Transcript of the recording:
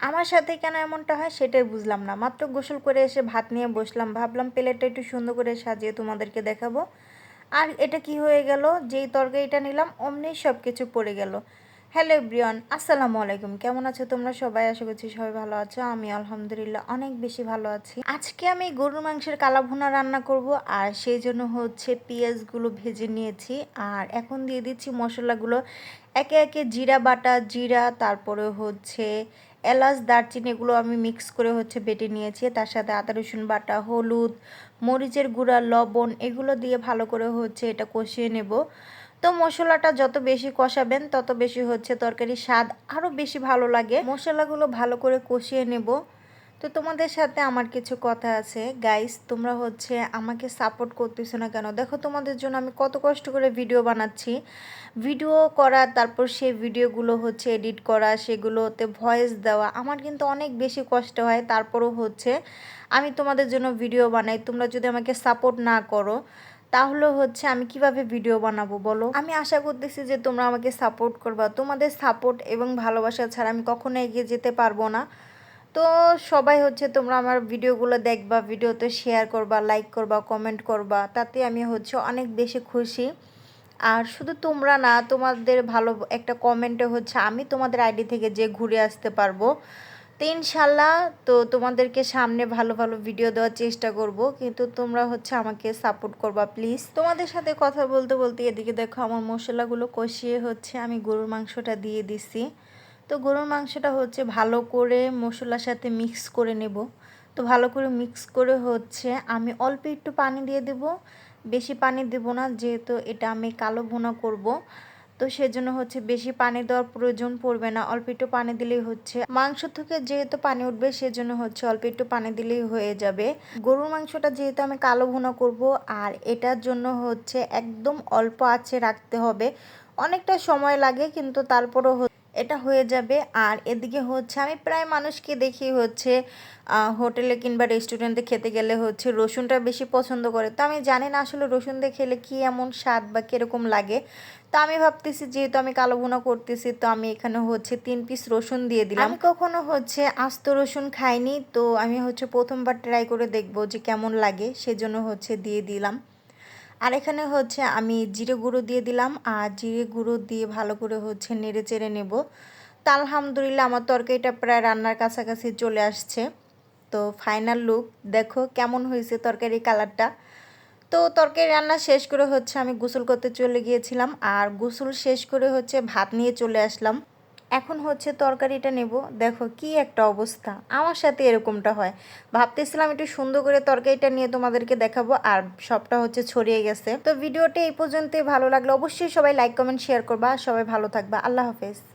আমার সাথে কেন এমনটা হয় সেটাই বুঝলাম না। মাত্র গোসল করে এসে ভাত নিয়ে বসলাম, ভাবলাম প্লেটটা একটু সুন্দর করে সাজিয়ে তোমাদেরকে দেখাবো। আর এটা কি হয়ে গেল, যেই তরকারিটা নিলাম অমনি সব কিছু পড়ে গেল। হ্যালো এভরিওয়ান, আসসালামু আলাইকুম। কেমন আছো তোমরা সবাই? আশা করছি সবাই ভালো আছো। আমি আলহামদুলিল্লাহ অনেক বেশি ভালো আছি। আজকে আমি গরুর মাংসের কালা ভুনা রান্না করব, আর সেই জন্য হচ্ছে পেঁয়াজগুলো ভেজে নিয়েছি। আর এখন দিয়ে দিচ্ছি মশলাগুলো একে একে। জিরা বাটা, জিরা, তারপরে হচ্ছে এলাচ, দারচিনি, এগুলো আমি মিক্স করে হচ্ছে বেটে নিয়েছি। তার সাথে আদা রসুন বাটা, হলুদ, মরিচের গুঁড়া, লবণ, এগুলো দিয়ে ভালো করে হচ্ছে এটা কষিয়ে নেব। তো মশলাটা যত বেশি কষাবেন তত বেশি হচ্ছে তরকারির স্বাদ আরও বেশি ভালো লাগে। মশলাগুলো ভালো করে কষিয়ে নেব। তো তোমাদের সাথে আমার কিছু কথা আছে গাইস, তোমরা হচ্ছে আমাকে সাপোর্ট করতেছো না কেন? দেখো তোমাদের জন্য আমি কত কষ্ট করে ভিডিও বানাচ্ছি। ভিডিও করা, তারপর সেই ভিডিওগুলো হচ্ছে এডিট করা, সেগুলোতে ভয়েস দেওয়া আমার কিন্তু অনেক বেশি কষ্ট হয়। তারপরও হচ্ছে আমি তোমাদের জন্য ভিডিও বানাই। তোমরা যদি আমাকে সাপোর্ট না করো তাহলে হচ্ছে আমি কিভাবে ভিডিও বানাবো বলো? আমি আশা করতেছি যে তোমরা আমাকে সাপোর্ট করবা। তোমাদের সাপোর্ট এবং ভালোবাসা ছাড়া আমি কখনো এগিয়ে যেতে পারবো না। তো সবাই হচ্ছে তোমরা আমার ভিডিওগুলো দেখবা, ভিডিওতে শেয়ার করবা, লাইক করবা, কমেন্ট করবা, তাতে আমি হচ্ছে অনেক বেশি খুশি। আর শুধু তোমরা না, তোমাদের ভালো একটা কমেন্টে হচ্ছে আমি তোমাদের আইডি থেকে যে ঘুরে আসতে পারবো। তো ইনশাল্লাহ তো তোমাদেরকে সামনে ভালো ভালো ভিডিও দেওয়ার চেষ্টা করব, কিন্তু তোমরা হচ্ছে আমাকে সাপোর্ট করবা প্লিজ। তোমাদের সাথে কথা বলতে বলতে এদিকে দেখো আমার মশলাগুলো কষিয়ে হচ্ছে আমি গরুর মাংসটা দিয়ে দিছি। তো গরুর মাংসটা হচ্ছে ভালো করে মশলার সাথে মিক্স করে নেব। তো ভালো করে মিক্স করে হচ্ছে আমি অল্প একটু পানি দিয়ে দেব, বেশি পানি দেব না, যেহেতু এটা আমি কালো ভুনা করব। তো সেজন্য হচ্ছে বেশি পানি দেওয়ার প্রয়োজন পড়বে না, অল্প একটু পানি দিলেই হচ্ছে। মাংস থেকে যেহেতু পানি উঠবে সেজন্য হচ্ছে অল্প একটু পানি দিলেই হয়ে যাবে। গরুর মাংসটা যেহেতু আমি কালো ভুনা করব, আর এটার জন্য হচ্ছে একদম অল্প আঁচে রাখতে হবে। অনেকটা সময় লাগে কিন্তু তারপরও এটা হয়ে যাবে। আর এদিকে হচ্ছে আমি প্রায় মানুষকে দেখি হচ্ছে হোটেলে কিংবা রেস্টুরেন্টে খেতে গেলে হচ্ছে রসুনটা বেশি পছন্দ করে। তো আমি জানি না আসলে রসুন দিয়ে খেলে কী এমন স্বাদ বা কীরকম লাগে। তো আমি ভাবতেছি যেহেতু আমি কালো ভুনা করতেছি, তো আমি এখানে হচ্ছে 3 পিস রসুন দিয়ে দিলাম। আমি কখনো হচ্ছে আস্ত রসুন খাইনি, তো আমি হচ্ছে প্রথমবার ট্রাই করে দেখবো যে কেমন লাগে, সেজন্য হচ্ছে দিয়ে দিলাম। আর এখানে হচ্ছে আমি জিরে গুঁড়ো দিয়ে দিলাম, আর জিরে গুঁড়ো দিয়ে ভালো করে হচ্ছে নেড়ে চেড়ে নেব। তো আলহামদুলিল্লাহ আমার তরকারিটা প্রায় রান্নার কাছাকাছি চলে আসছে। তো ফাইনাল লুক দেখো কেমন হয়েছে তরকারির কালারটা। তো তরকারি রান্না শেষ করে হচ্ছে আমি গোসল করতে চলে গিয়েছিলাম, আর গোসল শেষ করে হচ্ছে ভাত নিয়ে চলে আসলাম। এখন হচ্ছে তরকারিটা নেব। দেখো কি একটা অবস্থা, আমার সাথে এরকমটা হয়। ভাবতেছিলাম একটু সুন্দর করে তরকারিটা নিয়ে তোমাদেরকে দেখাবো, আর সবটা হচ্ছে ছড়িয়ে গেছে। তো ভিডিওটা এই পর্যন্তই। ভালো লাগলে অবশ্যই সবাই লাইক কমেন্ট শেয়ার করবা। সবাই ভালো থাকবা। আল্লাহ হাফেজ।